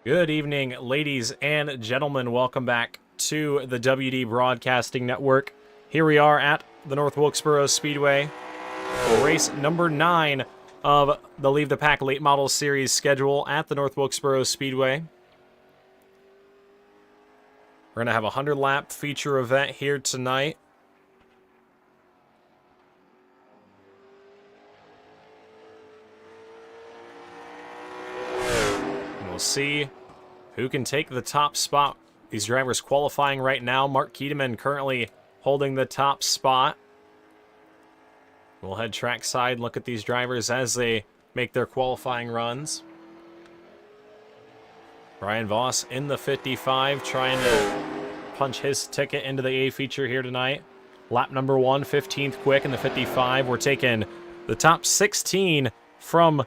Good evening, ladies and gentlemen. Welcome back to the WD Broadcasting Network. Here we are at the North Wilkesboro Speedway for race number 9 of the Leave the Pack Late Model Series schedule at the North Wilkesboro Speedway. We're going to have a 100-lap feature event here tonight. We'll see who can take the top spot. These drivers qualifying right now. Mark Keedeman currently holding the top spot. We'll head trackside, look at these drivers as they make their qualifying runs. Brian Voss in the 55, trying to punch his ticket into the A feature here tonight. Lap number 1, 15th quick in the 55. We're taking the top 16 from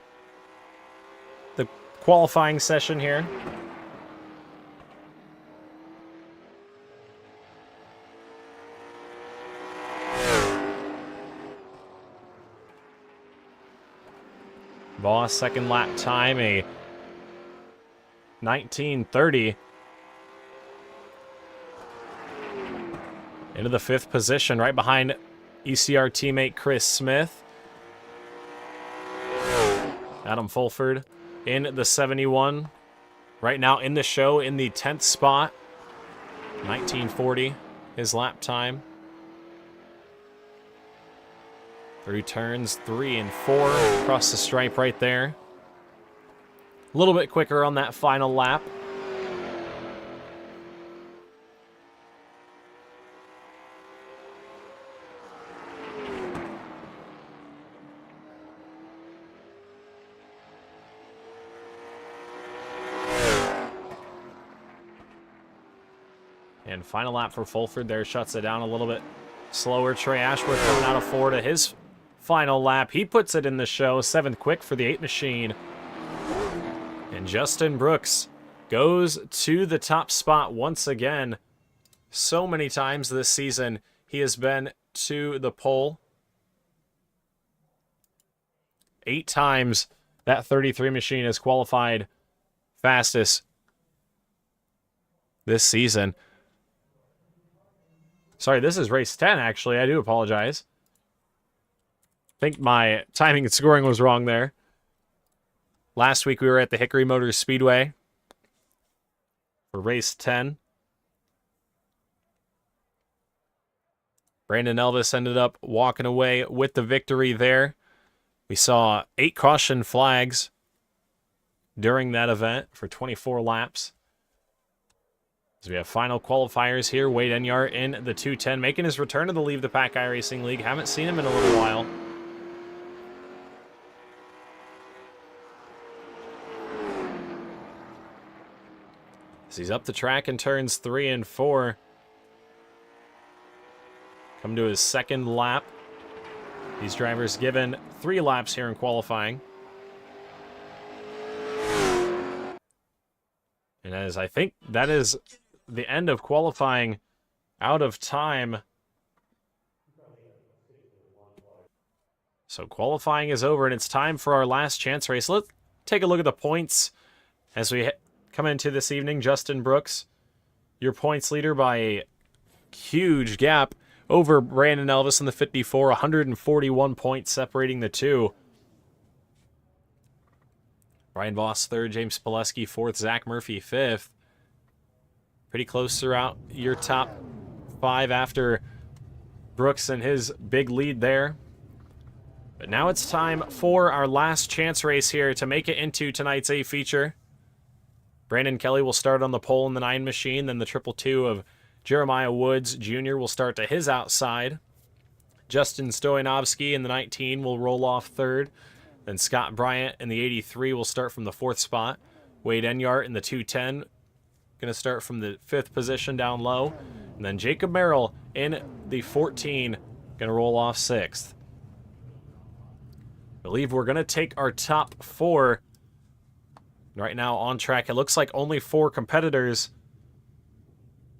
the qualifying session here. Voss second lap time, a 19:30. Into the 5th position, right behind ECR teammate Chris Smith. Adam Fulford in the 71. Right now in the show in the 10th spot. 19:40 his lap time. 3 turns, 3 and 4 across the stripe right there. A little bit quicker on that final lap. And final lap for Fulford there, shuts it down a little bit slower. Trey Ashworth coming out of 4 to his final lap. He puts it in the show, 7th quick for the 8 machine. And Justin Brooks goes to the top spot once again. So many times this season he has been to the pole. 8 times that 33 machine has qualified fastest this season. Sorry, this is race 10, actually. I do apologize. I think my timing and scoring was wrong there. Last week we were at the Hickory Motors Speedway for race 10. Brandon Elvis ended up walking away with the victory there. We saw 8 caution flags during that event for 24 laps. So we have final qualifiers here. Wade Enyart in the 210, making his return to the Leave the Pack iRacing League. Haven't seen him in a little while. As he's up the track in turns 3 and 4. Come to his 2nd lap. These drivers given 3 laps here in qualifying. And as I think that is the end of qualifying out of time. So qualifying is over and it's time for our last chance race. Let's take a look at the points as we come into this evening. Justin Brooks, your points leader by a huge gap over Brandon Elvis in the 54, 141 points separating the two. Brian Voss 3rd, James Pileski 4th, Zach Murphy 5th. Pretty close throughout your top 5 after Brooks and his big lead there. But now it's time for our last chance race here to make it into tonight's A feature. Brandon Kelly will start on the pole in the 9 machine, then the 222 of Jeremiah Woods Jr. will start to his outside. Justin Stoyanovsky in the 19 will roll off 3rd. Then Scott Bryant in the 83 will start from the 4th spot. Wade Enyart in the 210 going to start from the 5th position down low. And then Jacob Merrill in the 14 going to roll off 6th. I believe we're going to take our top 4 right now on track. It looks like only 4 competitors.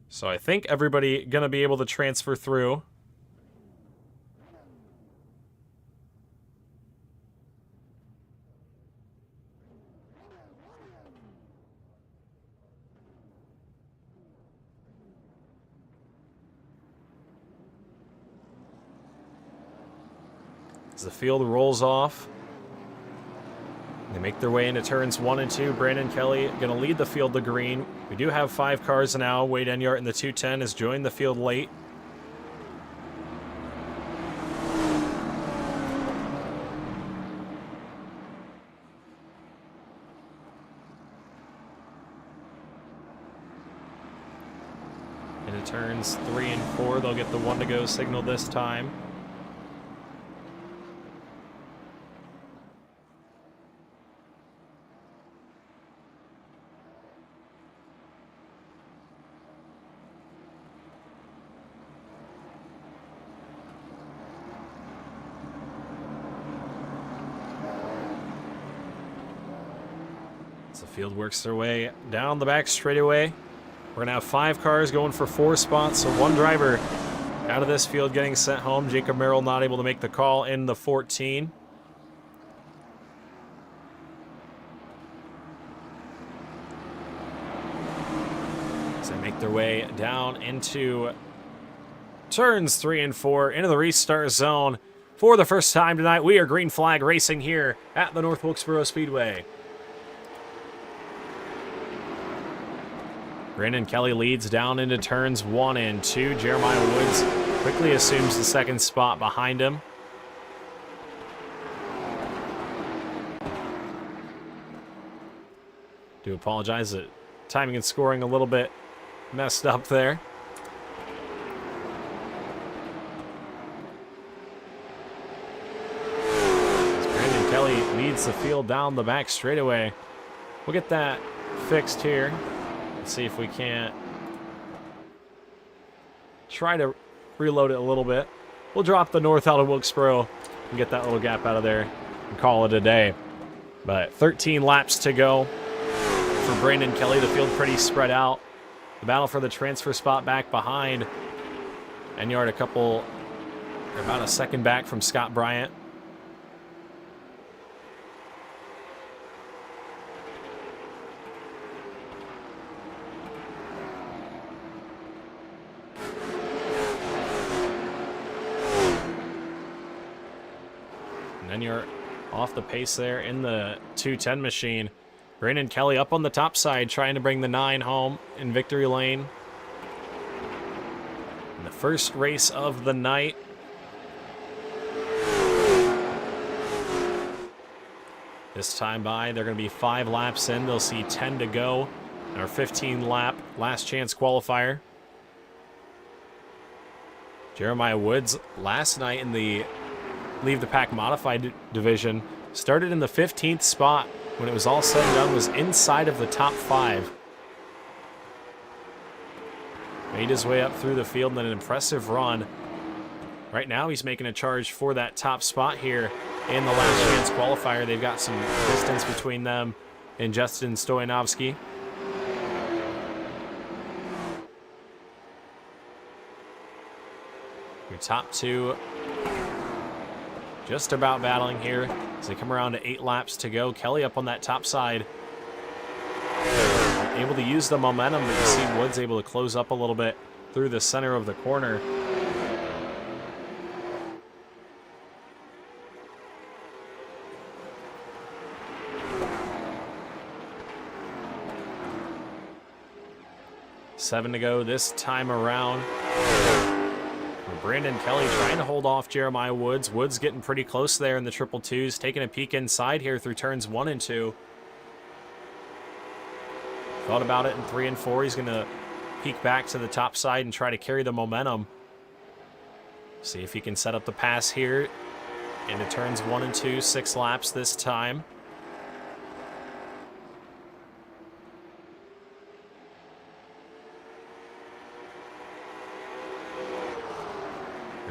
So I think everybody going to be able to transfer through. As the field rolls off, they make their way into turns 1 and 2. Brandon Kelly going to lead the field to green. We do have 5 cars now. Wade Enyart in the 210 has joined the field late. Into turns 3 and 4, they'll get the 1 to go signal this time. As the field works their way down the back straightaway, we're going to have 5 cars going for 4 spots, so 1 driver out of this field getting sent home. Jacob Merrill not able to make the call in the 14. As they make their way down into turns 3 and 4, into the restart zone. For the first time tonight, we are green flag racing here at the North Wilkesboro Speedway. Brandon Kelly leads down into turns 1 and 2. Jeremiah Woods quickly assumes the 2nd spot behind him. Do apologize that timing and scoring a little bit messed up there. As Brandon Kelly leads the field down the back straightaway. We'll get that fixed here. See if we can't try to reload it a little bit. We'll drop the north out of Wilkesboro and get that little gap out of there and call it a day. But 13 laps to go for Brandon Kelly. The field pretty spread out. The battle for the transfer spot back behind. Enyart about a second back from Scott Bryant. And you're off the pace there in the 210 machine. Brandon Kelly up on the top side trying to bring the 9 home in victory lane. In the first race of the night. This time by, they're going to be 5 laps in. They'll see 10 to go in our 15 lap last chance qualifier. Jeremiah Woods last night in the Leave the Pack Modified division started in the 15th spot. When it was all said and done, was inside of the top 5. Made his way up through the field in an impressive run. Right now he's making a charge for that top spot here in the last chance qualifier. They've got some distance between them and Justin Stoyanovsky. Your top 2 just about battling here as they come around to 8 laps to go. Kelly up on that top side. Able to use the momentum, but you see Woods able to close up a little bit through the center of the corner. Seven to go this time around. Brandon Kelly trying to hold off Jeremiah Woods. Woods getting pretty close there in the triple twos, taking a peek inside here through turns 1 and 2. Thought about it in 3 and 4. He's going to peek back to the top side and try to carry the momentum. See if he can set up the pass here into turns 1 and 2, 6 laps this time.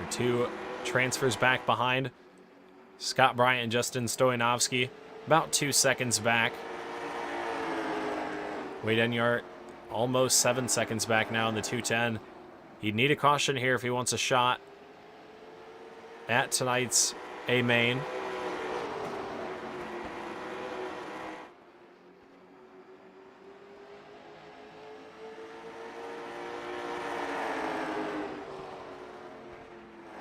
Two transfers back behind. Scott Bryant and Justin Stoyanovsky about 2 seconds back. Wade Enyart almost 7 seconds back now in the 210. He'd need a caution here if he wants a shot at tonight's A main.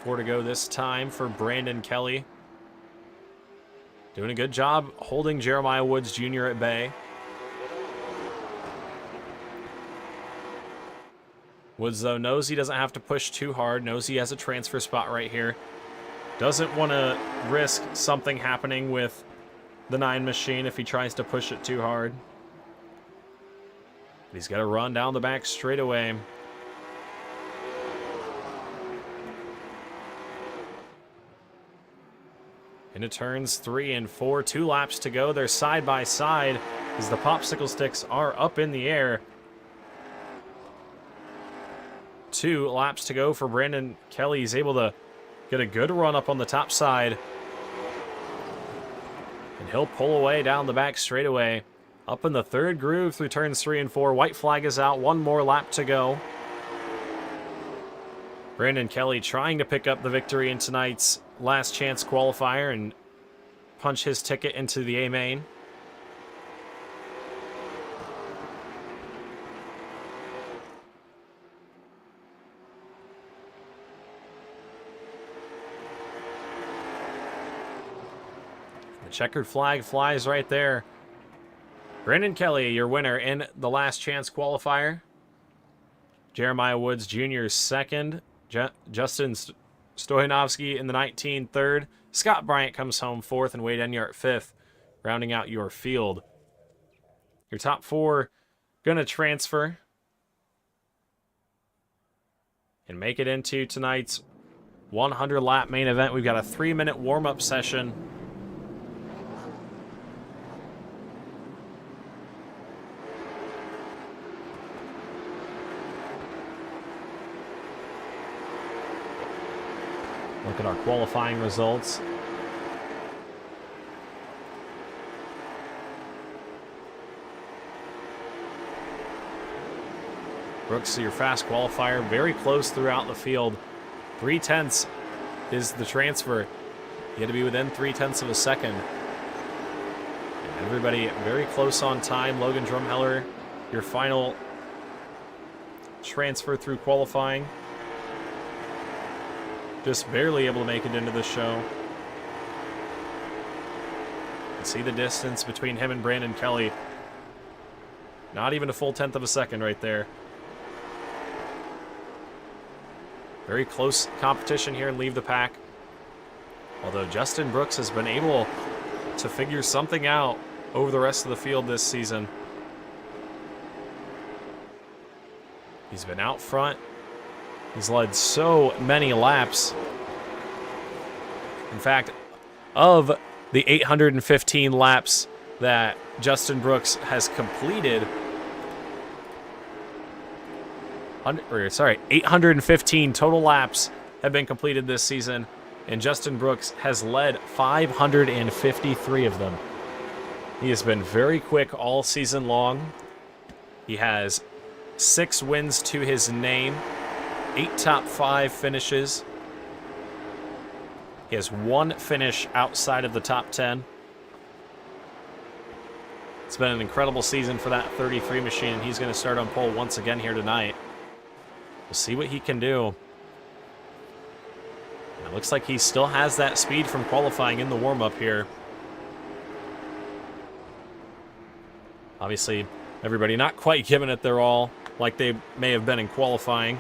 Four to go this time for Brandon Kelly. Doing a good job holding Jeremiah Woods Jr. at bay. Woods, though, knows he doesn't have to push too hard, knows he has a transfer spot right here. Doesn't want to risk something happening with the 9 machine if he tries to push it too hard. He's got to run down the back straightaway. Into turns 3 and 4, 2 laps to go. They're side by side as the popsicle sticks are up in the air. 2 laps to go for Brandon Kelly. He's able to get a good run up on the top side. And he'll pull away down the back straightaway. Up in the 3rd groove through turns 3 and 4. White flag is out. 1 more lap to go. Brandon Kelly trying to pick up the victory in tonight's last chance qualifier and punch his ticket into the A main. The checkered flag flies right there. Brandon Kelly, your winner in the last chance qualifier. Jeremiah Woods Jr. second. Justin Stoyanovsky in the 19 third. Scott Bryant comes home 4th, and Wade Enyart 5th, rounding out your field. Your top 4 going to transfer and make it into tonight's 100-lap main event. We've got a 3-minute warm-up session. Look at our qualifying results. Brooks, your fast qualifier, very close throughout the field. 3/10 is the transfer. You had to be within 3/10 of a second. And everybody very close on time. Logan Drumheller, your final transfer through qualifying. Just barely able to make it into the show. You see the distance between him and Brandon Kelly. Not even a full 1/10 of a second right there. Very close competition here and leave the pack. Although Justin Brooks has been able to figure something out over the rest of the field this season. He's been out front. He's led so many laps. In fact, of the 815 laps that Justin Brooks has completed, 815 total laps have been completed this season, and Justin Brooks has led 553 of them. He has been very quick all season long. He has 6 wins to his name, 8 top 5 finishes. He has 1 finish outside of the top 10. It's been an incredible season for that 33 machine, and he's going to start on pole once again here tonight. We'll see what he can do. It looks like he still has that speed from qualifying in the warm-up here. Obviously, everybody not quite giving it their all like they may have been in qualifying.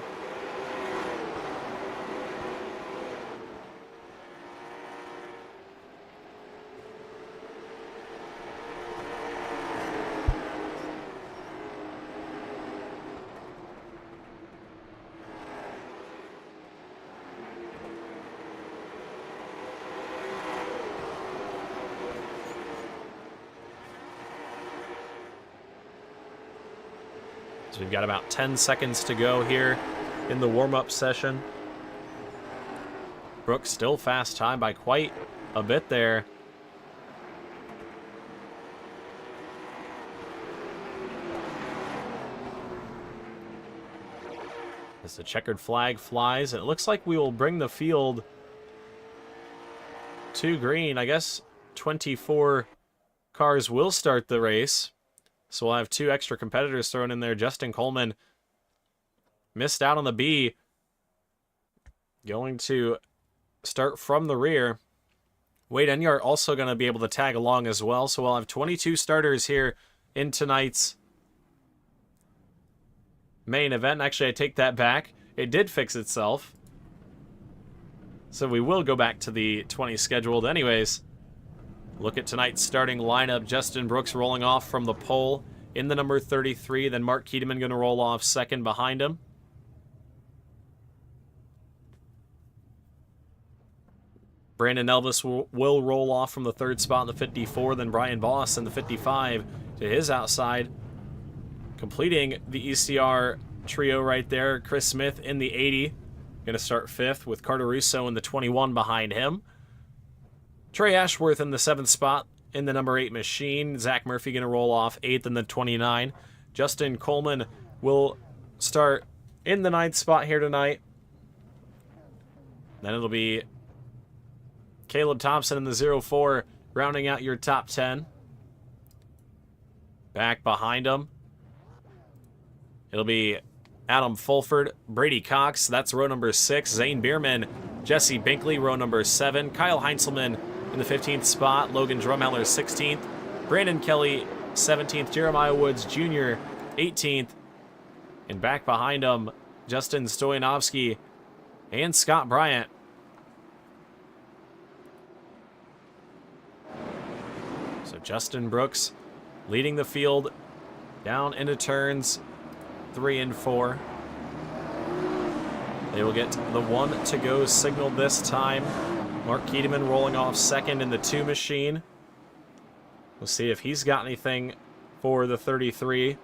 So we've got about 10 seconds to go here in the warm-up session. Brooks still fast time by quite a bit there. As the checkered flag flies, it looks like we will bring the field to green. I guess 24 cars will start the race. So we'll have 2 extra competitors thrown in there. Justin Coleman missed out on the B. Going to start from the rear. Wade Enyart also going to be able to tag along as well. So we'll have 22 starters here in tonight's main event. Actually, I take that back. It did fix itself. So we will go back to the 20 scheduled. Anyways, look at tonight's starting lineup. Justin Brooks rolling off from the pole in the number 33. Then Mark Keedeman going to roll off second behind him. Brandon Elvis will roll off from the third spot in the 54. Then Brian Boss in the 55 to his outside. Completing the ECR trio right there. Chris Smith in the 80. Going to start fifth with Carter Russo in the 21 behind him. Trey Ashworth in the 7th spot in the number 8 machine. Zach Murphy going to roll off 8th in the 29. Justin Coleman will start in the 9th spot here tonight. Then it'll be Caleb Thompson in the 04 rounding out your top 10. Back behind him, it'll be Adam Fulford, Brady Cox, that's row number 6. Zane Bierman, Jesse Binkley, row number 7. Kyle Heinzelman in the 15th spot. Logan Drumheller, 16th. Brandon Kelly, 17th. Jeremiah Woods Jr., 18th. And back behind him, Justin Stoyanovsky and Scott Bryant. So Justin Brooks leading the field down into turns 3 and 4. They will get the 1 to go signal this time. Mark Keedeman rolling off second in the 2 machine. We'll see if he's got anything for the 33.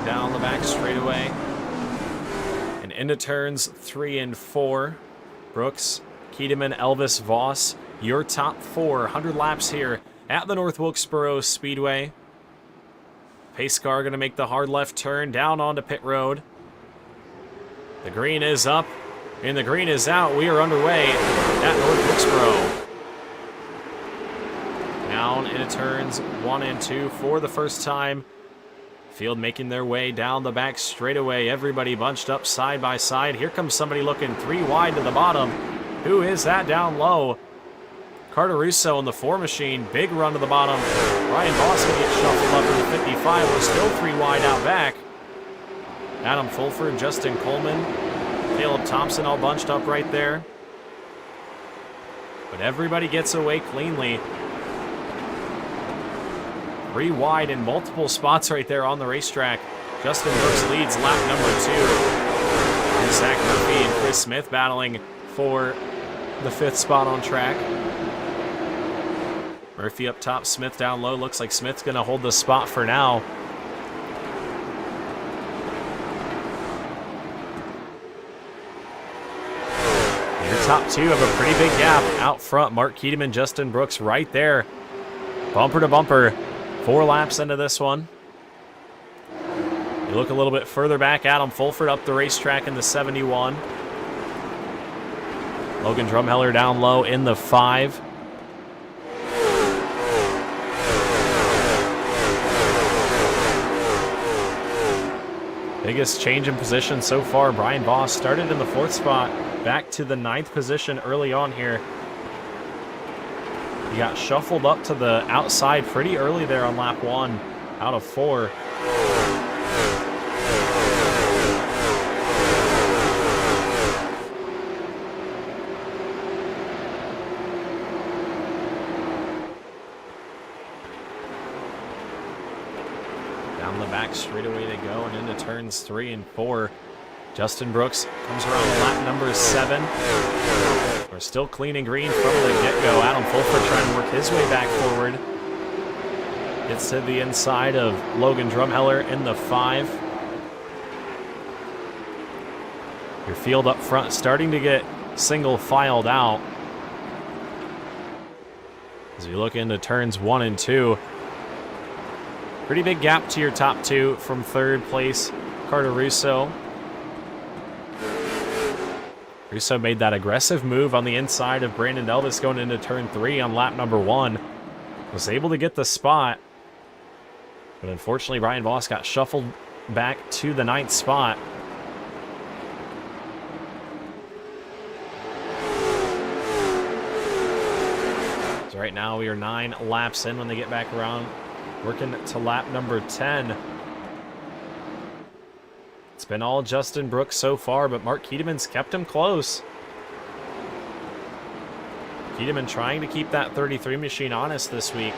Down the back straightaway and into turns 3 and 4. Brooks, Keedeman, Elvis, Voss, your top 4. 100 laps here at the North Wilkesboro Speedway. Pace car going to make the hard left turn down onto pit road. The green is up and the green is out. We are underway at North Wilkesboro. Down into turns 1 and 2 for the first time. Field making their way down the back straightaway. Everybody bunched up side by side. Here comes somebody looking 3 wide to the bottom. Who is that down low? Carter Russo in the 4 machine. Big run to the bottom. Ryan Boss going to get shuffled up in the 55. We're still 3 wide out back. Adam Fulford, Justin Coleman, Caleb Thompson all bunched up right there. But everybody gets away cleanly. 3 wide in multiple spots right there on the racetrack. Justin Brooks leads lap number 2. And Zach Murphy and Chris Smith battling for the 5th spot on track. Murphy up top, Smith down low. Looks like Smith's going to hold the spot for now. Your top 2 have a pretty big gap out front. Mark Keedeman, Justin Brooks right there. Bumper to bumper. 4 laps into this one. You look a little bit further back, Adam Fulford up the racetrack in the 71. Logan Drumheller down low in the 5. Biggest change in position so far. Brian Boss started in the 4th spot, back to the 9th position early on here. He got shuffled up to the outside pretty early there on lap 1 out of 4. Down the back straightaway they go and into turns 3 and 4. Justin Brooks comes around lap number 7. We're still clean and green from the get-go. Adam Fulford trying to work his way back forward. Gets to the inside of Logan Drumheller in the 5. Your field up front starting to get single filed out. As you look into turns 1 and 2. Pretty big gap to your top 2 from 3rd place, Carter Russo. Russo made that aggressive move on the inside of Brandon Elvis going into turn 3 on lap number 1. Was able to get the spot. But unfortunately, Ryan Voss got shuffled back to the 9th spot. So right now we are 9 laps in when they get back around. Working to lap number 10. It's been all Justin Brooks so far, but Mark Keedemann's kept him close. Keedemann trying to keep that 33 machine honest this week.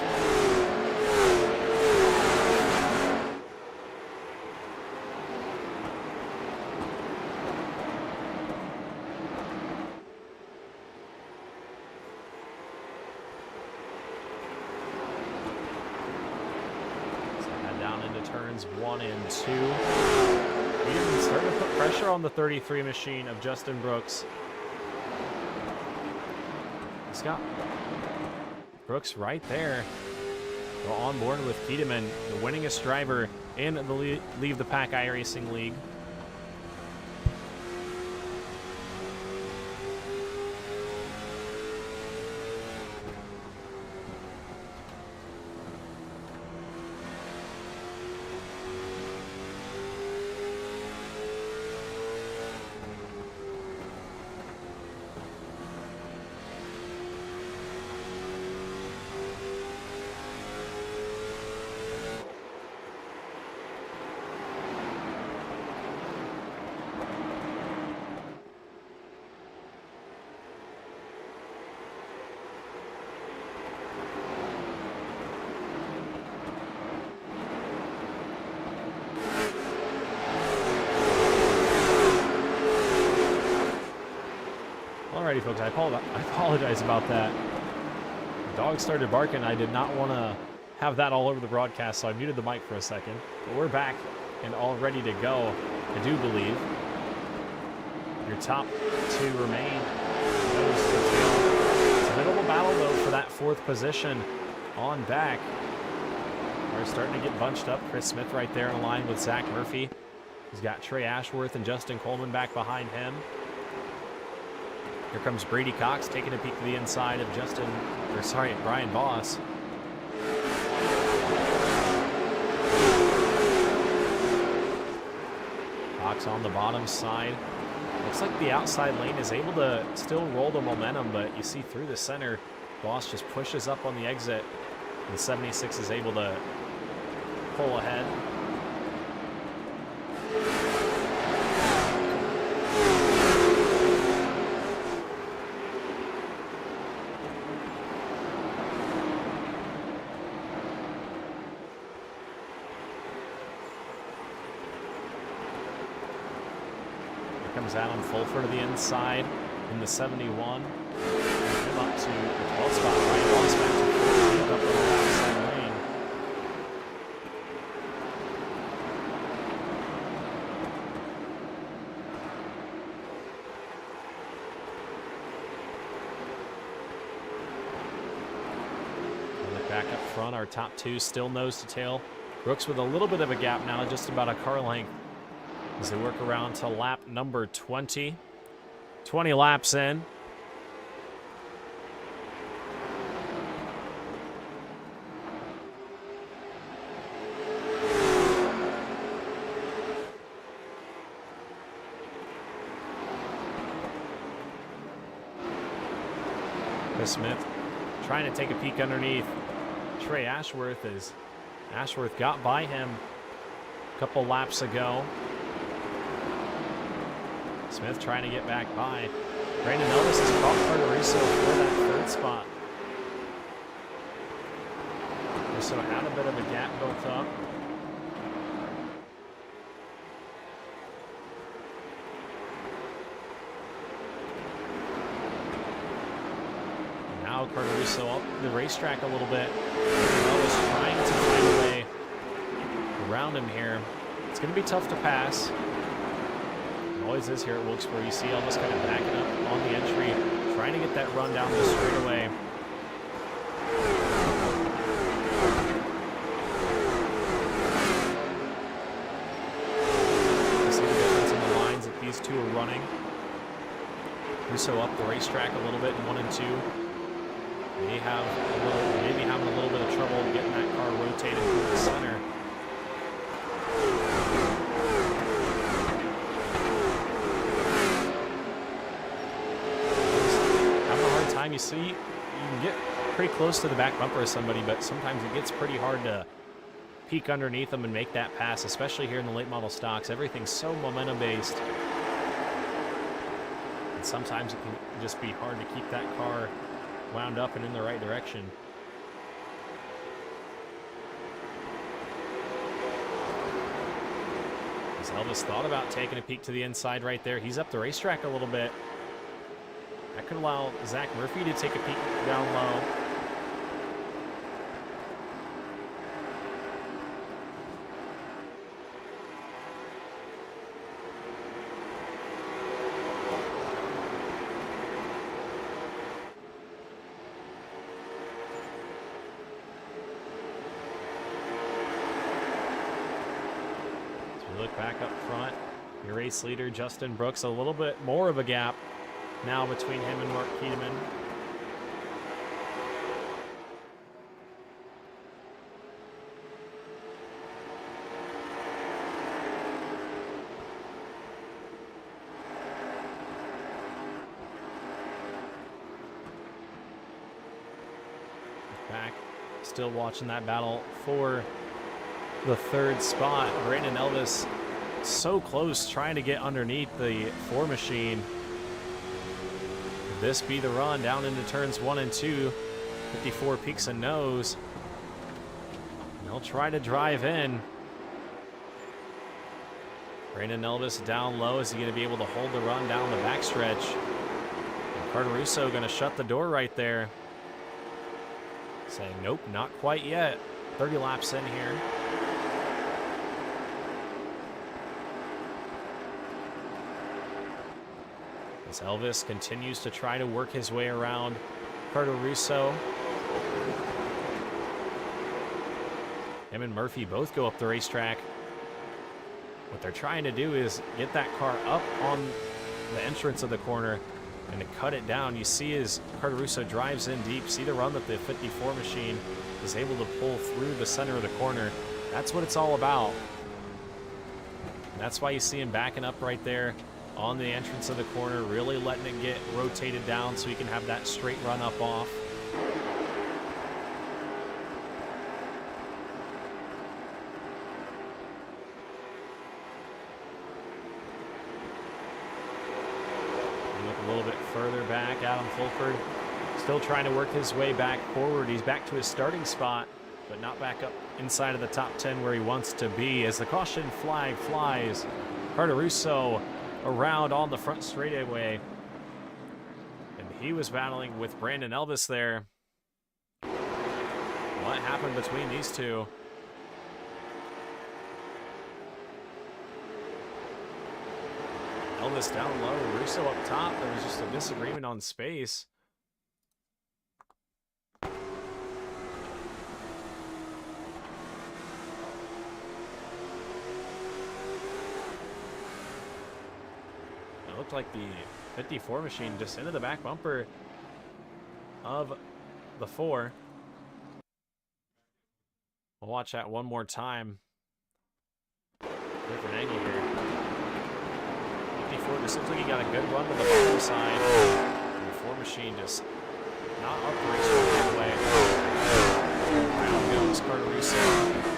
Turns 1 and 2. Keedemann's starting to put pressure on the 33 machine of Justin Brooks. He's got Brooks right there. We're on board with Keedemann, the winningest driver in the Leave the Pack iRacing League. Alrighty, folks, I apologize about that. The dog started barking. I did not want to have that all over the broadcast, so I muted the mic for a second. But we're back and all ready to go, I do believe. Your top 2 remain. It's a bit of a battle, though, for that 4th position on back. We're starting to get bunched up. Chris Smith right there in line with Zach Murphy. He's got Trey Ashworth and Justin Coleman back behind him. Here comes Brady Cox taking a peek to the inside of Brian Voss. Cox on the bottom side. Looks like the outside lane is able to still roll the momentum, but you see through the center, Voss just pushes up on the exit. And the 76 is able to pull ahead. Comes Adam Fulfer to the inside in the 71. Him up to the 12th spot. Ryan Voss back to 14th up on the outside lane. And look back up front, our top 2 still nose to tail. Brooks with a little bit of a gap now, just about a car length, as they work around to lap number 20. 20 laps in. Chris Smith trying to take a peek underneath Trey Ashworth as Ashworth got by him a couple laps ago. Smith trying to get back by. Brandon Elvis has caught Cardoreso for that 3rd spot. So had a bit of a gap built up. Now Cardoreso up the racetrack a little bit. Brandon Elvis trying to find a way around him here. It's going to be tough to pass. Always is here at Wilkesboro. You see Elvis kind of backing up on the entry, trying to get that run down the straightaway. You see the difference in the lines that these two are running. Russo up the racetrack a little bit in 1 and 2. Maybe having a little bit of trouble getting that car rotated through the center. Having a hard time. You see, you can get pretty close to the back bumper of somebody, but sometimes it gets pretty hard to peek underneath them and make that pass, especially here in the late model stocks. Everything's so momentum based. And sometimes it can just be hard to keep that car wound up and in the right direction. As Elvis thought about taking a peek to the inside right there. He's up the racetrack a little bit. That could allow Zach Murphy to take a peek down low. Look back up front. Your race leader, Justin Brooks, a little bit more of a gap now between him and Mark Keteman. Back, still watching that battle for the third spot. Brandon Elvis so close, trying to get underneath the 4 machine. Could this be the run down into turns 1 and 2? 54 peaks and nose. They'll try to drive in. Brandon Elvis down low. Is he going to be able to hold the run down the backstretch? Carter Russo going to shut the door right there, saying nope, not quite yet. 30 laps in here. As Elvis continues to try to work his way around Carter Russo. Him and Murphy both go up the racetrack. What they're trying to do is get that car up on the entrance of the corner and to cut it down. You see as Carter Russo drives in deep, see the run that the 54 machine is able to pull through the center of the corner. That's what it's all about. And that's why you see him backing up right there on the entrance of the corner, really letting it get rotated down so he can have that straight run up off. Look a little bit further back, Adam Fulford still trying to work his way back forward. He's back to his starting spot, but not back up inside of the top 10 where he wants to be. As the caution flag flies, Carter Russo around on the front straightaway, and he was battling with Brandon Elvis there. What happened between these two? Elvis down low, Russo up top. There was just a disagreement on space. Looked like the 54 machine just into the back bumper of the 4. We'll watch that one more time. Different angle here. 54 just looks like he got a good run to the bottom side. And the 4 machine just not up the racetrack all the way. Down goes Carter Russo.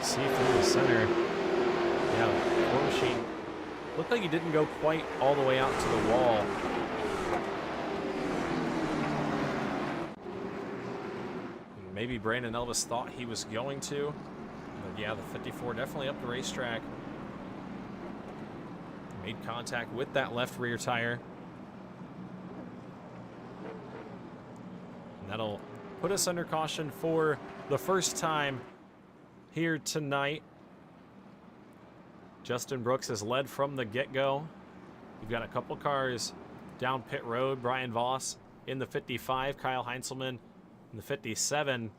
See through the center. Yeah, the 4 machine looked like he didn't go quite all the way out to the wall. Maybe Brandon Elvis thought he was going to. But yeah, the 54 definitely up the racetrack. Made contact with that left rear tire. And that'll put us under caution for the first time here tonight. Justin Brooks has led from the get-go. We've got a couple cars down pit road. Brian Voss in the 55, Kyle Heinzelman in the 57.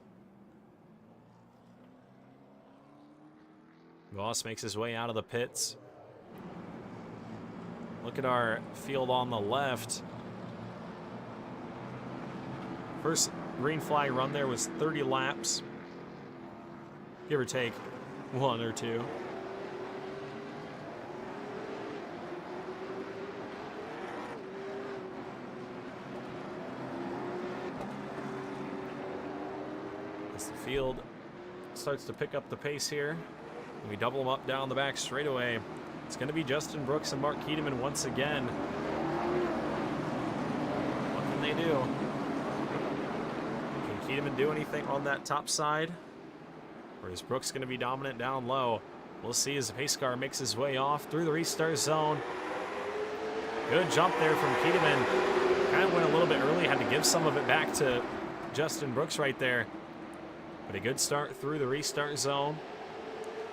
Voss makes his way out of the pits. Look at our field on the left. First green flag run there was 30 laps, give or take 1 or 2. As the field starts to pick up the pace here, we double them up down the back straightaway. It's going to be Justin Brooks and Mark Keedeman once again. What can they do? Can Keedeman do anything on that top side? Or is Brooks going to be dominant down low? We'll see as the pace car makes his way off through the restart zone. Good jump there from Keedeman. Kind of went a little bit early, had to give some of it back to Justin Brooks right there. But a good start through the restart zone.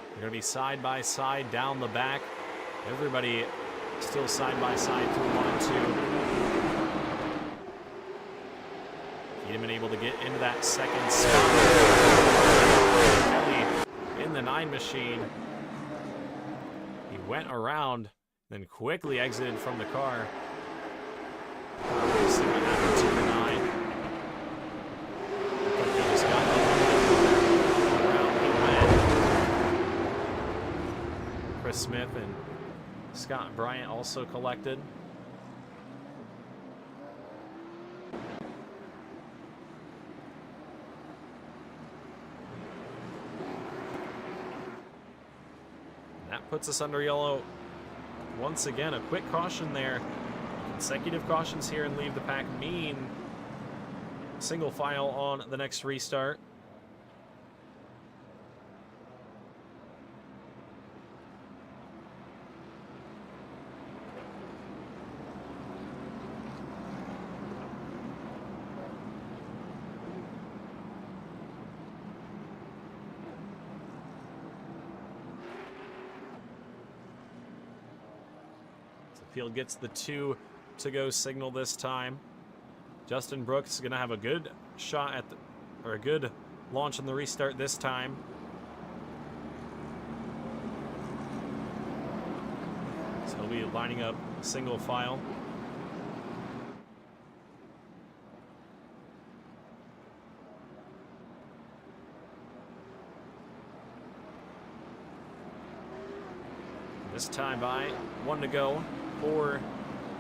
They're going to be side by side down the back. Everybody still side by side through 1 and 2. Keedeman able to get into that second spot. Kelly in the 9 machine. He went around, then quickly exited from the car. We'll see what happened to the 9. But he just got around. He went. Chris Smith and Scott Bryant also collected. That puts us under yellow once again. A quick caution there. Consecutive cautions here and leave the pack mean single file on the next restart. Field gets the 2 to go signal this time. Justin Brooks is going to have a good shot at a good launch on the restart this time. So he'll be lining up single file. This time by 1 to go for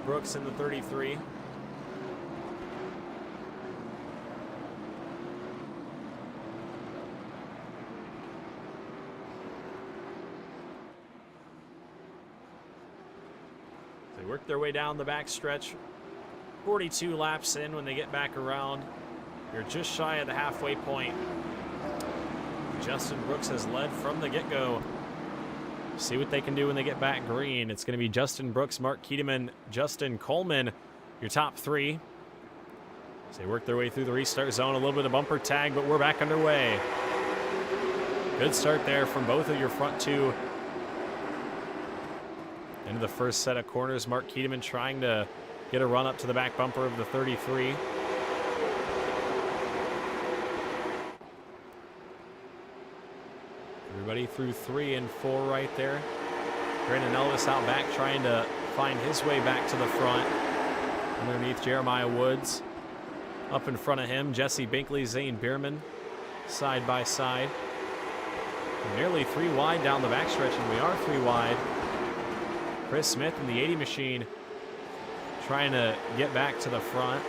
Brooks in the 33. They work their way down the back stretch. 42 laps in when they get back around. You're just shy of the halfway point. Justin Brooks has led from the get-go. See what they can do when they get back green. It's going to be Justin Brooks, Mark Keedeman, Justin Coleman, your top 3. So they work their way through the restart zone. A little bit of bumper tag, but we're back underway. Good start there from both of your front 2. Into the first set of corners, Mark Keedeman trying to get a run up to the back bumper of the 33. Everybody through 3 and 4 right there. Brandon Elvis out back trying to find his way back to the front. Underneath Jeremiah Woods. Up in front of him, Jesse Binkley, Zane Bierman, side by side. We're nearly 3 wide down the backstretch, and we are 3 wide. Chris Smith in the 80 machine trying to get back to the front.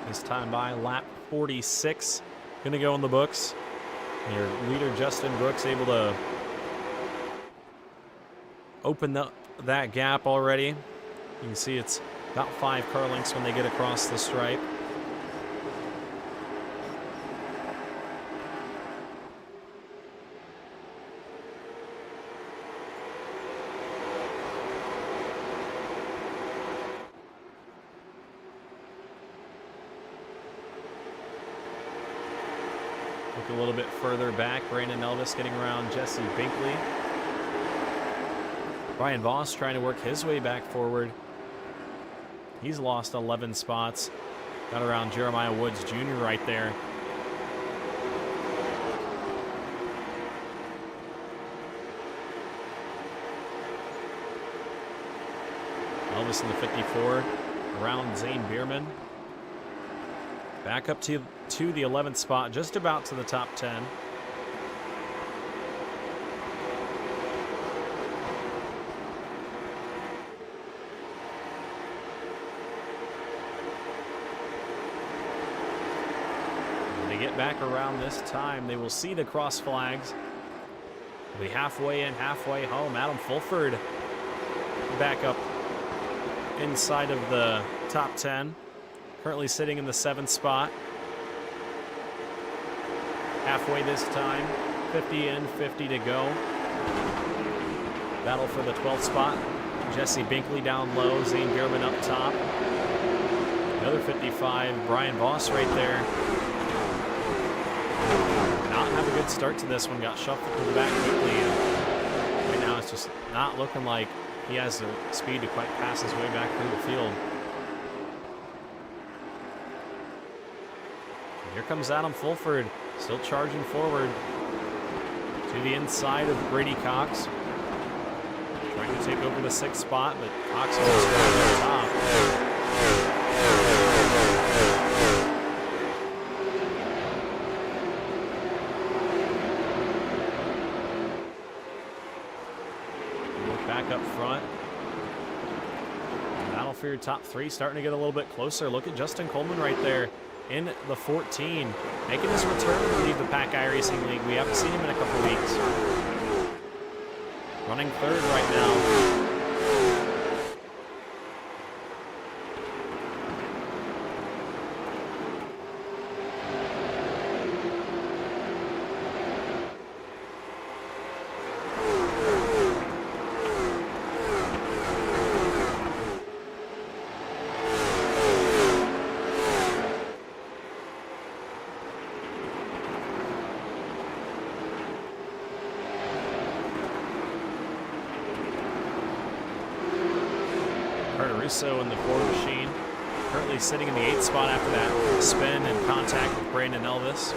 This time by lap 46, going to go in the books. And your leader, Justin Brooks, able to open up that gap already. You can see it's about 5 car lengths when they get across the stripe. little bit further back. Brandon Elvis getting around Jesse Binkley. Brian Voss trying to work his way back forward. He's lost 11 spots. Got around Jeremiah Woods Jr. right there. Elvis in the 54, around Zane Bierman. Back up to the 11th spot, just about to the top 10. When they get back around this time, they will see the cross flags. They'll be halfway in, halfway home. Adam Fulford back up inside of the top 10, currently sitting in the 7th spot. Halfway this time, 50 in, 50 to go. Battle for the 12th spot. Jesse Binkley down low, Zane Bierman up top. Another 55, Brian Voss right there. Not have a good start to this one, got shuffled to the back quickly. And right now it's just not looking like he has the speed to quite pass his way back through the field. And here comes Adam Fulford, still charging forward to the inside of Brady Cox. Trying to take over the 6th spot, but Cox goes right to the top. Back up front. Battle for your top 3, starting to get a little bit closer. Look at Justin Coleman right there in the 14, making his return to leave the Pack iRacing League. We haven't seen him in a couple weeks. Running 3rd right now. So in the Ford machine, currently sitting in the 8th spot after that spin and contact with Brandon Elvis.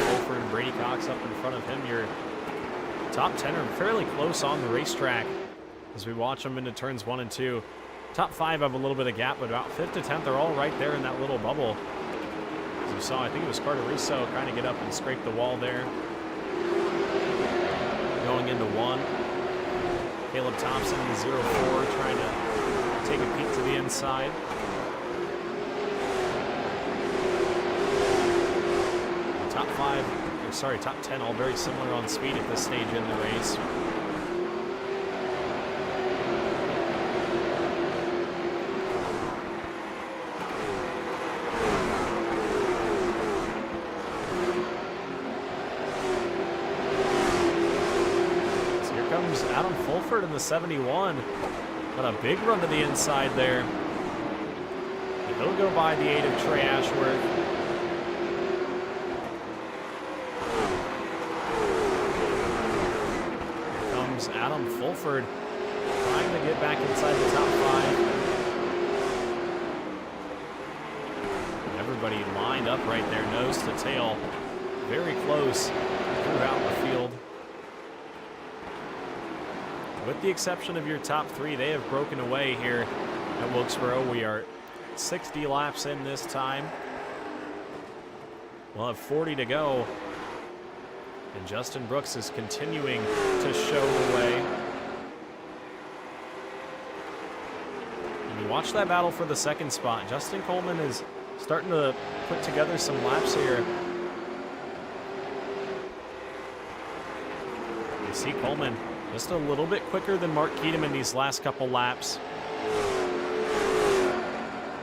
Fulford and Brady Cox up in front of him. Your top 10 are fairly close on the racetrack as we watch them into turns 1 and 2. Top 5 have a little bit of gap, but about 5th to 10th are all right there in that little bubble. As you saw, I think it was Carter Russo trying to get up and scrape the wall there. Going into 1. Caleb Thompson in the 0-4 trying to take a peek to the inside. Top 5, or sorry, top 10 all very similar on speed at this stage in the race. Adam Fulford in the 71. Got a big run to the inside there. And he'll go by the 8 of Trey Ashworth. Here comes Adam Fulford trying to get back inside the top 5. Everybody lined up right there, nose to tail. Very close throughout the field. With the exception of your top 3, they have broken away here at Wilkesboro. We are 60 laps in this time. We'll have 40 to go. And Justin Brooks is continuing to show the way. And you watch that battle for the 2nd spot. Justin Coleman is starting to put together some laps here. You see Coleman just a little bit quicker than Mark Keatum in these last couple laps.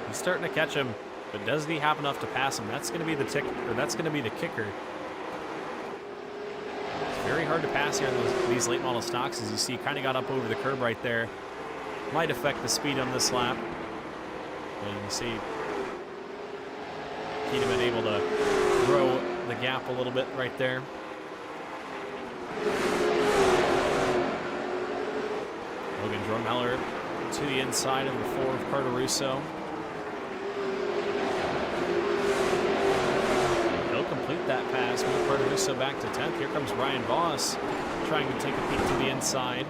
He's starting to catch him, but does he have enough to pass him? That's going to be the kicker. It's very hard to pass here in these late model stocks, as you see, kind of got up over the curb right there. Might affect the speed on this lap. And you see Tiedemann able to grow the gap a little bit right there. Logan Drumheller to the inside of the 4 of Carter Russo. He'll complete that pass, move Carter Russo back to 10th. Here comes Brian Voss trying to take a peek to the inside.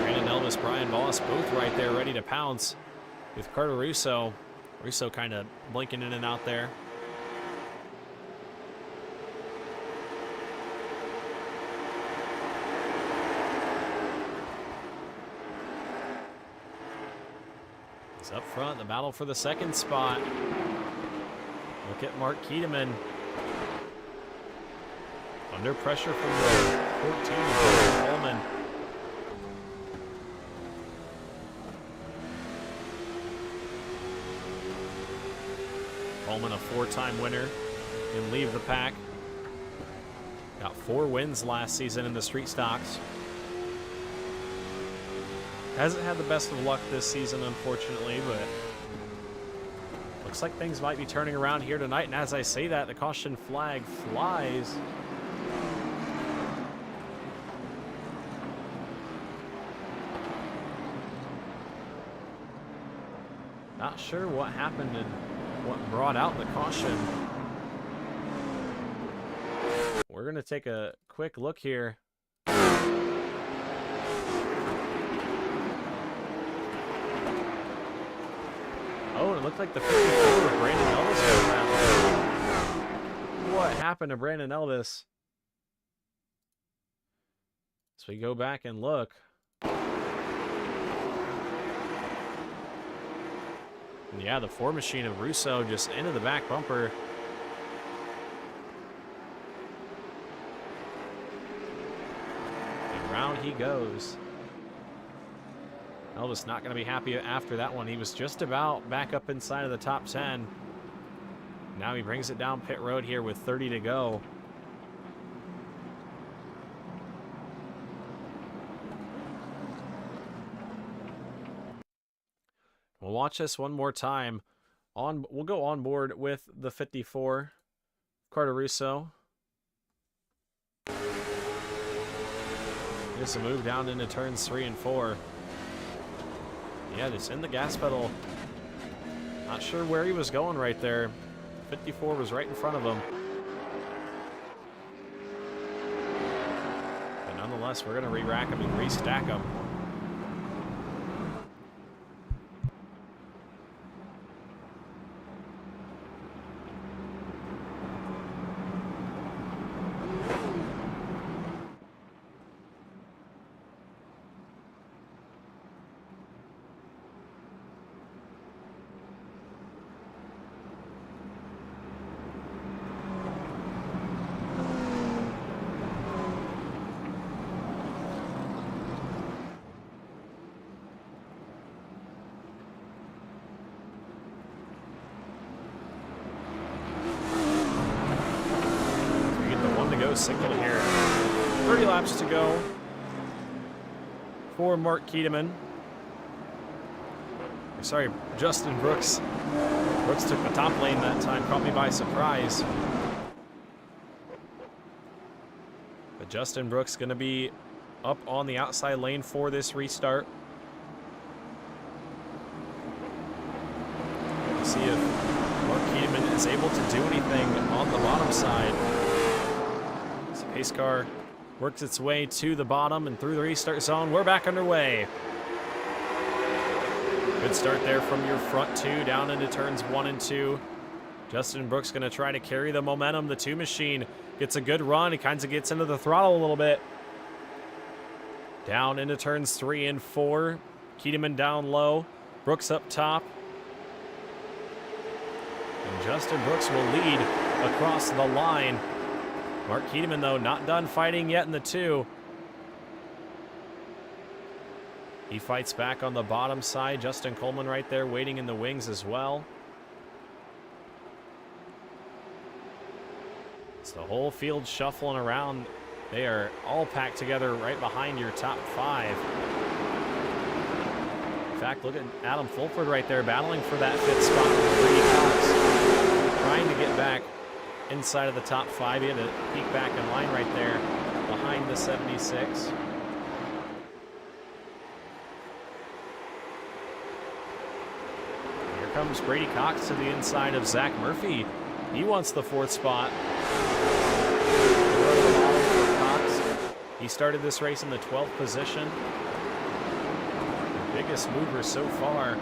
Brandon Elvis, Brian Voss, both right there ready to pounce with Carter Russo. Russo kind of blinking in and out there. He's up front, the battle for the second spot. Look at Mark Tiedemann. Under pressure from the 14 of Coleman. Coleman, a 4-time winner, can leave the pack. Got 4 wins last season in the street stocks. Hasn't had the best of luck this season, unfortunately, but looks like things might be turning around here tonight. And as I say that, the caution flag flies. Not sure what happened and what brought out the caution. We're going to take a quick look here. Oh, it looked like the 54 of Brandon Elvis was around. What happened to Brandon Elvis? So we go back and look. And yeah, the 4 machine of Russo just into the back bumper. And round he goes. Elvis not going to be happy after that one. He was just about back up inside of the top 10. Now he brings it down pit road here with 30 to go. We'll watch this one more time. We'll go on board with the 54, Carter Russo. Here's a move down into turns 3 and 4. Yeah, just in the gas pedal. Not sure where he was going right there. 54 was right in front of him. But nonetheless, we're going to re-rack him and re-stack him. Signal here. 30 laps to go for Mark Tiedemann. Sorry, Justin Brooks. Brooks took the top lane that time, caught me by surprise. But Justin Brooks going to be up on the outside lane for this restart. Let's see if Mark Tiedemann is able to do anything on the bottom side. Pace car works its way to the bottom and through the restart zone. We're back underway. Good start there from your front 2 down into turns 1 and 2. Justin Brooks going to try to carry the momentum. The 2 machine gets a good run. He kind of gets into the throttle a little bit. Down into turns 3 and 4. Tiedemann down low. Brooks up top. And Justin Brooks will lead across the line. Mark Tiedemann, though, not done fighting yet in the 2. He fights back on the bottom side. Justin Coleman right there waiting in the wings as well. It's the whole field shuffling around. They are all packed together right behind your top 5. fact, look at Adam Fulford right there battling for that 5th spot with Brady Cox. Trying to get back inside of the top 5. He had to peek back in line right there behind the 76. Here comes Brady Cox to the inside of Zach Murphy. He wants the 4th spot. He started this race in the 12th position. The biggest mover so far.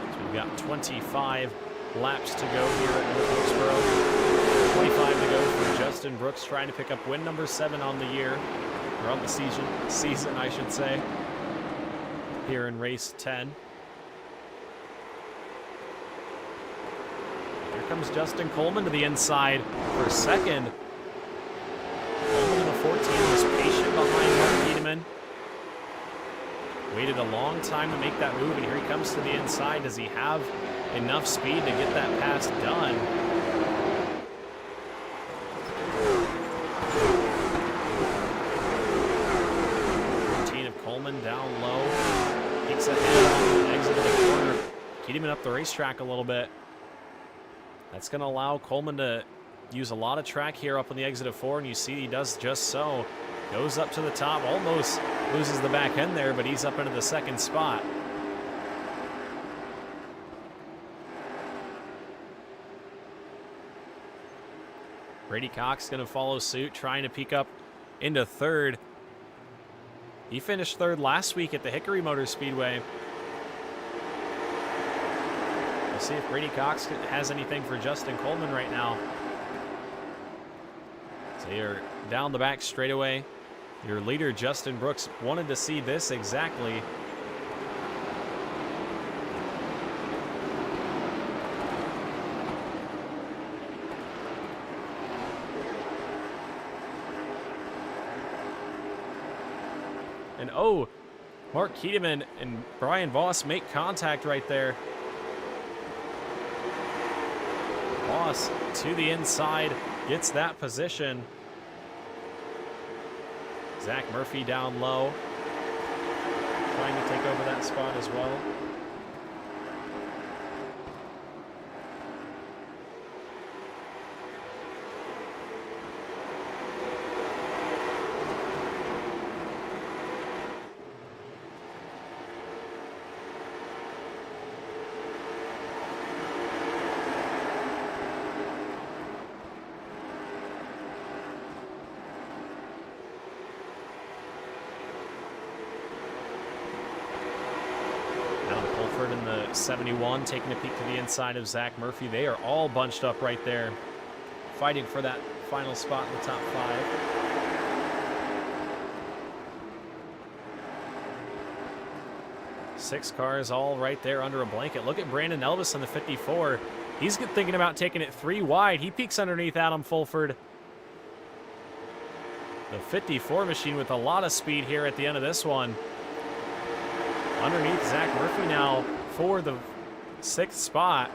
So we've got 25 laps to go here at Wilkesboro. 25 to go for Justin Brooks, trying to pick up win number 7 on the year, or on the season I should say, here in race 10. Here comes Justin Coleman to the inside for 2nd. Coleman in the 14 was patient behind Mark Wiedemann. Waited a long time to make that move, and here he comes to the inside. Does he have enough speed to get that pass done? Coleman down low, peeks ahead on the exit of the corner, Wiedemann up the racetrack a little bit. That's going to allow Coleman to use a lot of track here up on the exit of 4, and you see he does just so. Goes up to the top, almost loses the back end there, but he's up into the 2nd spot. Brady Cox going to follow suit, trying to peek up into 3rd. He finished 3rd last week at the Hickory Motor Speedway. We'll see if Brady Cox has anything for Justin Coleman right now. So you're down the back straightaway. Your leader, Justin Brooks, wanted to see this exactly. And oh, Mark Wiedemann and Brian Voss make contact right there. Voss to the inside, gets that position. Zach Murphy down low, trying to take over that spot as well. In the 71, taking a peek to the inside of Zach Murphy. They are all bunched up right there, fighting for that final spot in the top 5. Six cars all right there under a blanket. Look at Brandon Elvis in the 54. He's thinking about taking it 3 wide. He peeks underneath Adam Fulford. The 54 machine with a lot of speed here at the end of this one. Underneath Zach Murphy now for the 6th spot.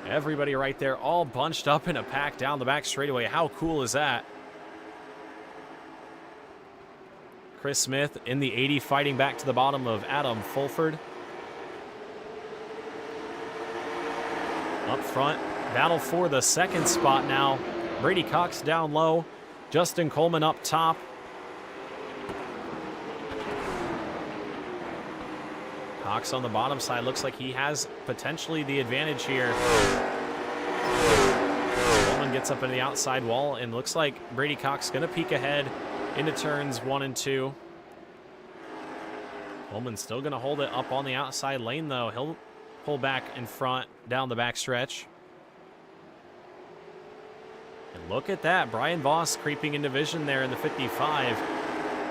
Everybody right there all bunched up in a pack down the back straightaway. How cool is that? Chris Smith in the 80 fighting back to the bottom of Adam Fulford. Up front, battle for the 2nd spot now. Brady Cox down low. Justin Coleman up top. Cox on the bottom side. Looks like he has potentially the advantage here. Coleman gets up into the outside wall, and looks like Brady Cox going to peek ahead into turns 1 and 2. Coleman's still going to hold it up on the outside lane, though. He'll pull back in front down the back stretch. And look at that. Brian Voss creeping in division there in the 55.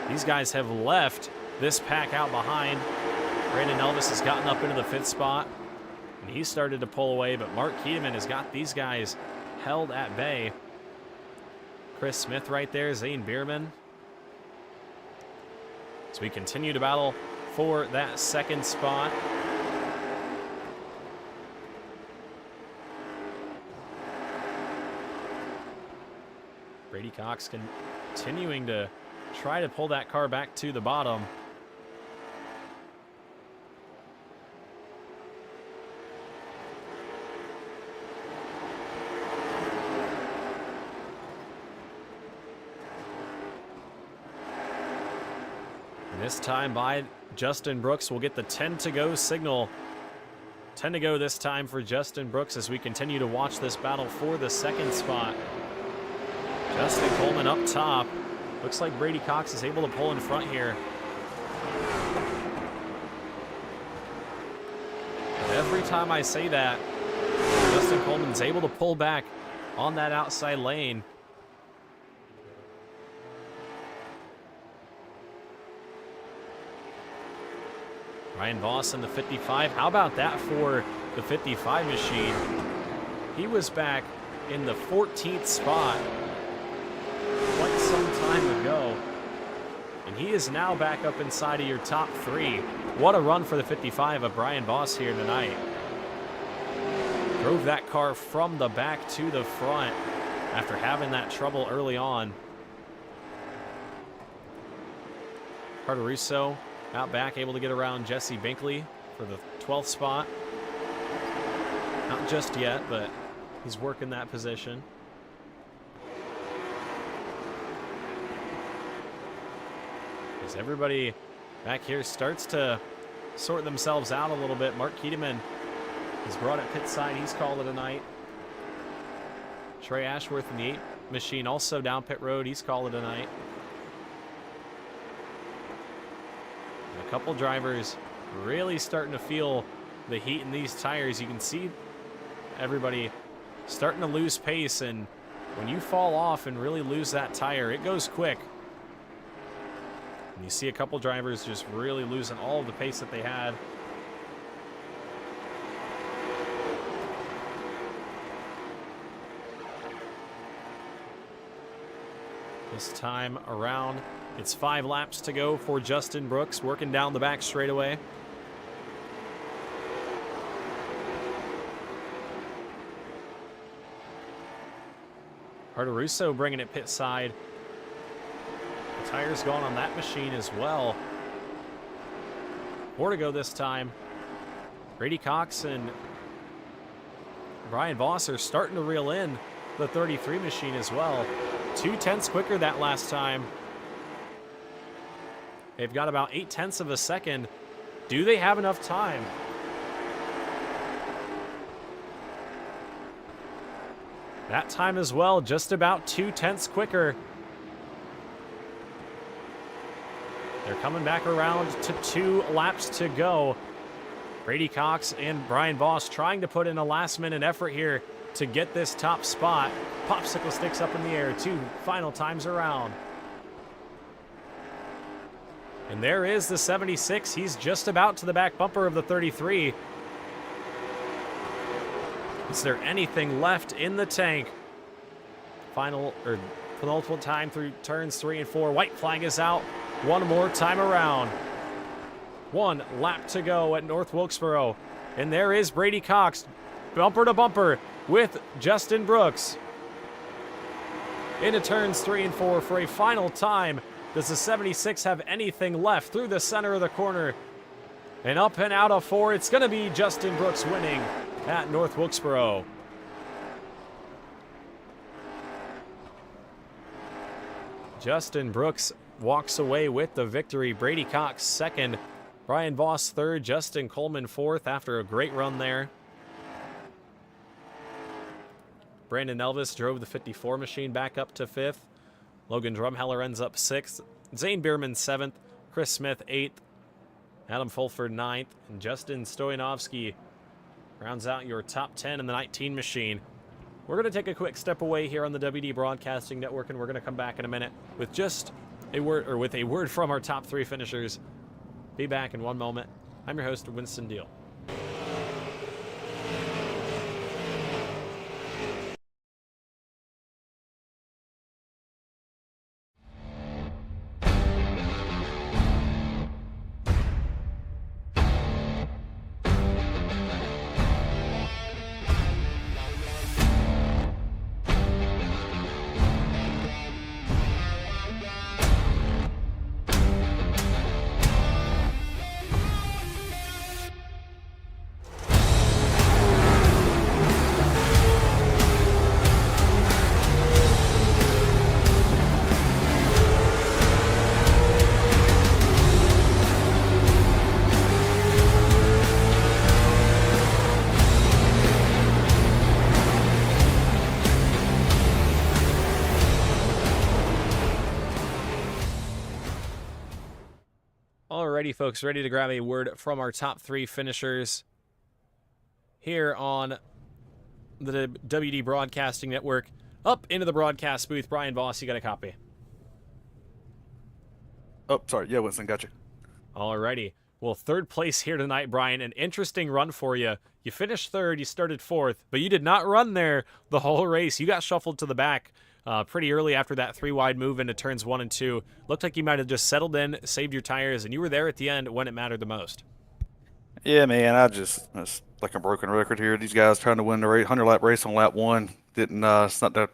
These guys have left this pack out behind. Brandon Elvis has gotten up into the 5th spot, and he started to pull away, but Mark Wiedemann has got these guys held at bay. Chris Smith right there, Zane Bierman. So we continue to battle for that 2nd spot. Brady Cox continuing to try to pull that car back to the bottom. This time by Justin Brooks will get the 10 to go signal. 10 to go this time for Justin Brooks as we continue to watch this battle for the second spot. Justin Coleman up top. Looks like Brady Cox is able to pull in front here. Every time I say that, Justin Coleman's able to pull back on that outside lane. Ryan Voss in the 55. How about that for the 55 machine? He was back in the 14th spot quite some time ago. And he is now back up inside of your top 3. What a run for the 55 of Brian Voss here tonight. Drove that car from the back to the front after having that trouble early on. Carter Russo out back, able to get around Jesse Binkley for the 12th spot. Not just yet, but he's working that position. As everybody back here starts to sort themselves out a little bit. Mark Keedeman is brought at pit side. He's called it a night. Trey Ashworth in the 8 machine also down pit road. He's called it a night. A couple drivers really starting to feel the heat in these tires. You can see everybody starting to lose pace, and when you fall off and really lose that tire, it goes quick. And you see a couple drivers just really losing all of the pace that they had. This time around, it's 5 laps to go for Justin Brooks, working down the back straightaway. Carter Russo bringing it pit side. The tire's gone on that machine as well. 4 to go this time. Brady Cox and Brian Voss are starting to reel in the 33 machine as well. 2/10 quicker that last time. They've got about 0.8 of a second. Do they have enough time? That time as well, just about 2/10 quicker. They're coming back around to 2 laps to go. Brady Cox and Brian Voss trying to put in a last-minute effort here to get this top spot. Popsicle sticks up in the air, 2 final times around. And there is the 76. He's just about to the back bumper of the 33. Is there anything left in the tank? Penultimate time through turns 3 and 4. White flag is out. One more time around. 1 lap to go at North Wilkesboro. And there is Brady Cox, bumper to bumper with Justin Brooks. Into turns 3 and 4 for a final time. Does the 76 have anything left through the center of the corner? And up and out of 4, it's going to be Justin Brooks winning at North Wilkesboro. Justin Brooks walks away with the victory. Brady Cox second, Brian Voss third, Justin Coleman fourth after a great run there. Brandon Elvis drove the 54 machine back up to 5th. Logan Drumheller ends up 6th. Zane Bierman 7th. Chris Smith 8th. Adam Fulford 9th. And Justin Stoyanovsky rounds out your top 10 in the 19 machine. We're going to take a quick step away here on the WD Broadcasting Network, and we're going to come back in a minute with just a word, or with a word from our top 3 finishers. Be back in one moment. I'm your host, Winston Deal. Alrighty, folks, ready to grab a word from our top 3 finishers here on the WD Broadcasting Network. Up into the broadcast booth, Brian Voss, you got a copy. Oh, sorry. Yeah, Winston, got you. Alrighty. Well, third place here tonight, Brian. An interesting run for you. You finished third, you started fourth, but you did not run there the whole race. You got shuffled to the back pretty early after that 3-wide move into turns 1 and 2. Looked like you might have just settled in, saved your tires, and you were there at the end when it mattered the most. Yeah, man, it's like a broken record here. These guys trying to win the 100-lap race on lap 1. Didn't, it's not the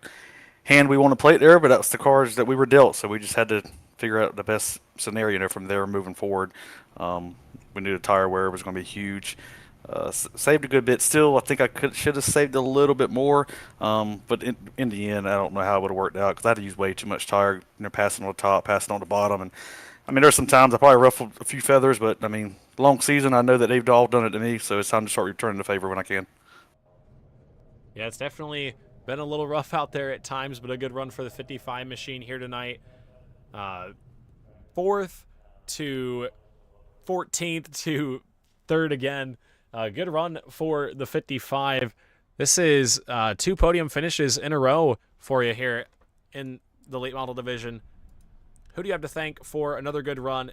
hand we want to play it there, but that's the cards that we were dealt, so we just had to figure out the best scenario from there moving forward. We knew the tire wear was going to be huge. Saved a good bit. Still, I think I should have saved a little bit more, but in the end, I don't know how it would have worked out because I had to use way too much tire. Passing on the top, passing on the bottom, and I mean, there's some times I probably ruffled a few feathers, but I mean, long season, I know that they've all done it to me, so it's time to start returning the favor when I can. Yeah, it's definitely been a little rough out there at times, but a good run for the 55 machine here tonight. 4th to 14th to 3rd again. Good run for the 55. This is 2 podium finishes in a row for you here in the late model division. Who do you have to thank for another good run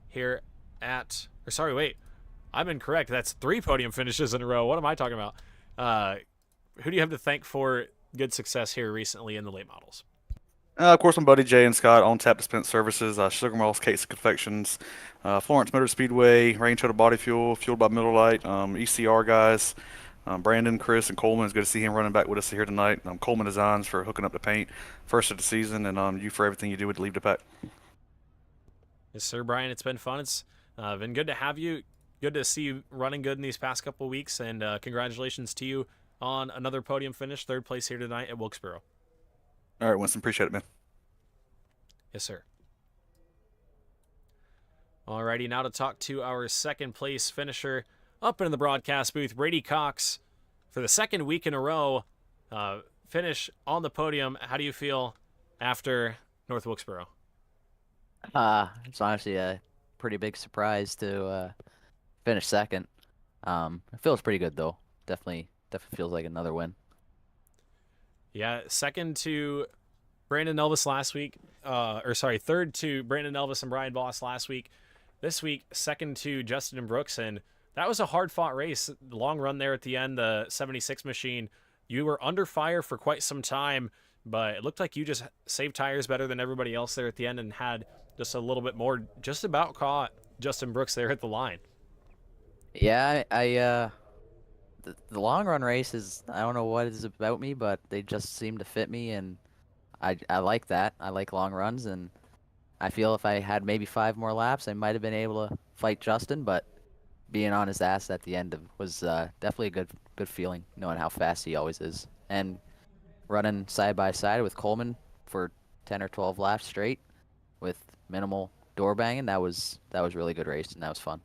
here at... Or sorry, wait. I'm incorrect. That's 3 podium finishes in a row. What am I talking about? Who do you have to thank for good success here recently in the late models? Of course, my buddy Jay and Scott, On Tap Dispense Services, Sugar Malls, Cakes and Confections, Florence Motor Speedway, Range Hood Body Fuel, Fueled by Miller Lite, ECR guys, Brandon, Chris, and Coleman. It's good to see him running back with us here tonight. Coleman Designs for hooking up the paint first of the season, and you for everything you do with Leave the Pack. Yes, sir, Brian. It's been fun. It's been good to have you. Good to see you running good in these past couple of weeks, and congratulations to you on another podium finish, 3rd place here tonight at Wilkesboro. All right, Winston, appreciate it, man. Yes, sir. Alrighty, now to talk to our 2nd place finisher up in the broadcast booth, Brady Cox, for the 2nd week in a row, finish on the podium. How do you feel after North Wilkesboro? It's honestly a pretty big surprise to finish 2nd. It feels pretty good though. Definitely feels like another win. Yeah, 2nd to Brandon Elvis last week. 3rd to Brandon Elvis and Brian Voss last week. This week, 2nd to Justin and Brooks, and that was a hard-fought race. The long run there at the end, the 76 machine. You were under fire for quite some time, but it looked like you just saved tires better than everybody else there at the end and had just a little bit more, just about caught Justin Brooks there at the line. Yeah, the long run races, I don't know what it is about me, but they just seem to fit me, and I like that. I like long runs, and I feel if I had maybe 5 more laps, I might have been able to fight Justin, but being on his ass at the end was definitely a good feeling, knowing how fast he always is. And running side by side with Coleman for 10 or 12 laps straight with minimal door banging, that was really good race, and that was fun.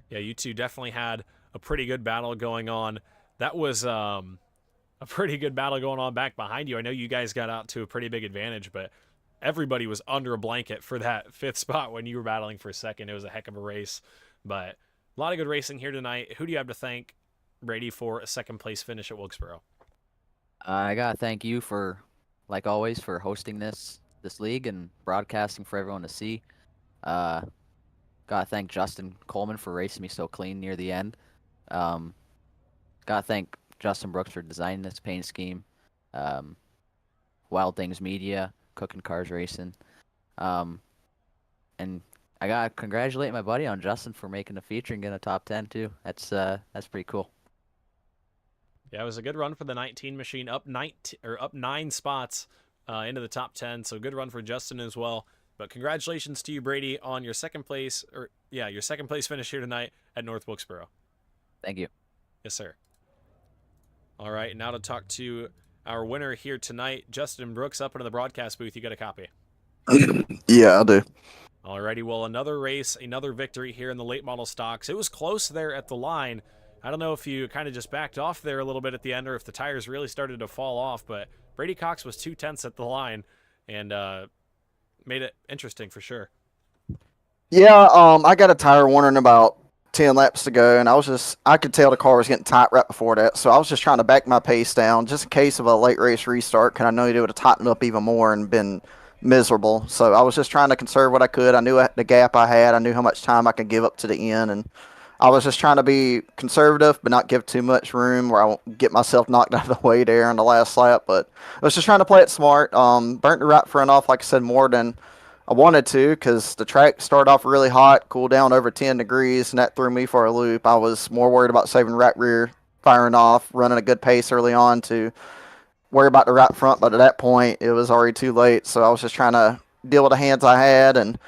Yeah, you two definitely had a pretty good battle going on. That was a pretty good battle going on back behind you. I know you guys got out to a pretty big advantage, but everybody was under a blanket for that 5th spot when you were battling for 2nd. It was a heck of a race, but a lot of good racing here tonight. Who do you have to thank, Brady, for a 2nd place finish at Wilkesboro? I gotta thank you for, like always, for hosting this league and broadcasting for everyone to see. Gotta thank Justin Coleman for racing me so clean near the end. Gotta thank Justin Brooks for designing this paint scheme. Wild Things Media, Cooking Cars Racing. And I gotta congratulate my buddy on Justin for making a feature and getting a top 10 too. That's pretty cool. Yeah, it was a good run for the 19 machine, up 9 spots into the top 10. So good run for Justin as well. But congratulations to you, Brady, on your 2nd place, your 2nd place finish here tonight at North Wilkesboro. Thank you. Yes, sir. All right, now to talk to our winner here tonight, Justin Brooks, up into the broadcast booth. You got a copy? Yeah, I do. Alrighty, well, another race, another victory here in the late model stocks. It was close there at the line. I don't know if you kind of just backed off there a little bit at the end or if the tires really started to fall off, but Brady Cox was 2 tenths at the line and made it interesting for sure. Yeah, I got a tire warning about 10 laps to go, and I could tell the car was getting tight right before that, so I was just trying to back my pace down just in case of a late race restart, because I know it would have tightened up even more and been miserable. So I was just trying to conserve what I could. I knew the gap I had, I knew how much time I could give up to the end, and I was just trying to be conservative, but not give too much room where I won't get myself knocked out of the way there in the last lap. But I was just trying to play it smart. Burnt the right front off, like I said, more than I wanted to because the track started off really hot, cooled down over 10 degrees, and that threw me for a loop. I was more worried about saving right rear, firing off, running a good pace early on to worry about the right front. But at that point, it was already too late. So I was just trying to deal with the hands I had, and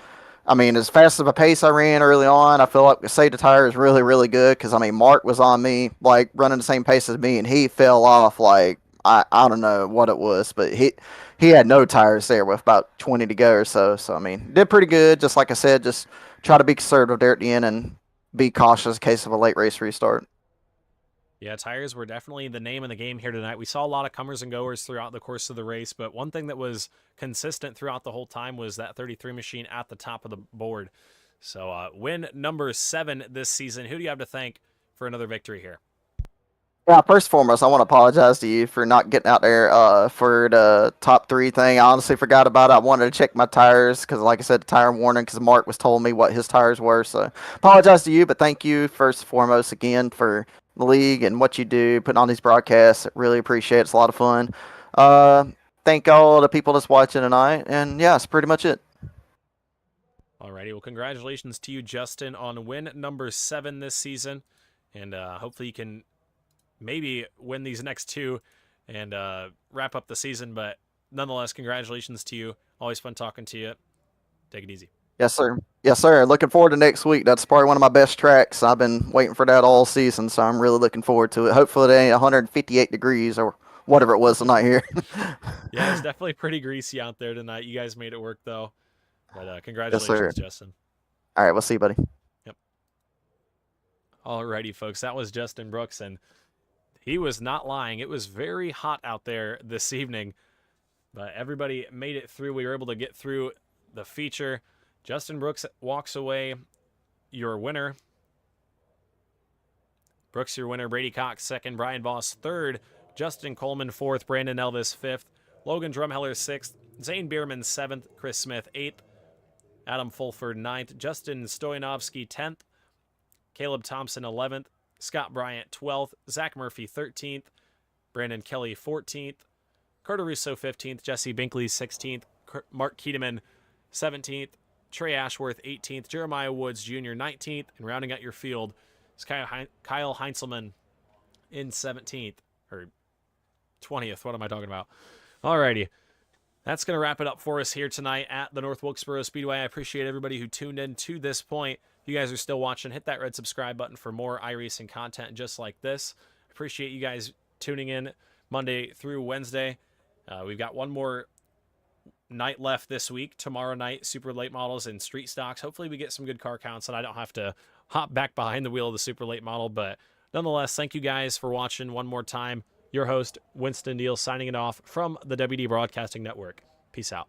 I mean, as fast of a pace I ran early on, I feel like the safety tire is really, really good because, I mean, Mark was on me, like, running the same pace as me, and he fell off, like, I don't know what it was, but he had no tires there with about 20 to go or so. So, I mean, did pretty good. Just like I said, just try to be conservative there at the end and be cautious in case of a late race restart. Yeah, tires were definitely the name of the game here tonight. We saw a lot of comers and goers throughout the course of the race, but one thing that was consistent throughout the whole time was that 33 machine at the top of the board. So win number 7 this season. Who do you have to thank for another victory here? Yeah, first and foremost, I want to apologize to you for not getting out there for the top 3 thing. I honestly forgot about it. I wanted to check my tires because, like I said, the tire warning because Mark was telling me what his tires were. So, apologize to you, but thank you first and foremost again for the league and what you do, putting on these broadcasts. Really appreciate it. It's a lot of fun. Uh, thank all the people that's watching tonight, and yeah, that's pretty much it. Alrighty, well, congratulations to you, Justin, on win number 7 this season, and hopefully you can maybe win these next 2 and wrap up the season. But nonetheless, congratulations to you. Always fun talking to you. Take it easy. Yes, sir. Yes, sir. Looking forward to next week. That's probably one of my best tracks. I've been waiting for that all season, so I'm really looking forward to it. Hopefully, it ain't 158 degrees or whatever it was tonight here. Yeah, it's definitely pretty greasy out there tonight. You guys made it work, though. But Yes, congratulations, sir. Justin. All right, we'll see you, buddy. Yep. Alrighty, folks. That was Justin Brooks, and he was not lying. It was very hot out there this evening, but everybody made it through. We were able to get through the feature. Justin Brooks walks away your winner. Brooks, your winner. Brady Cox, second. Brian Voss, third. Justin Coleman, fourth. Brandon Elvis, fifth. Logan Drumheller, sixth. Zane Bierman, seventh. Chris Smith, eighth. Adam Fulford, ninth. Justin Stoyanovsky, 10th. Caleb Thompson, 11th. Scott Bryant, 12th. Zach Murphy, 13th. Brandon Kelly, 14th. Carter Russo, 15th. Jesse Binkley, 16th. Mark Keedeman, 17th. Trey Ashworth, 18th. Jeremiah Woods Jr., 19th. And rounding out your field is Kyle Heinzelman in 17th. Or 20th. What am I talking about? Alrighty. That's going to wrap it up for us here tonight at the North Wilkesboro Speedway. I appreciate everybody who tuned in to this point. If you guys are still watching, hit that red subscribe button for more iRacing content just like this. Appreciate you guys tuning in Monday through Wednesday. We've got one more night left this week. Tomorrow night, super late models and street stocks. Hopefully we get some good car counts and I don't have to hop back behind the wheel of the super late model. But nonetheless, thank you guys for watching one more time. Your host, Winston Deal, signing it off from the WD Broadcasting Network. Peace out.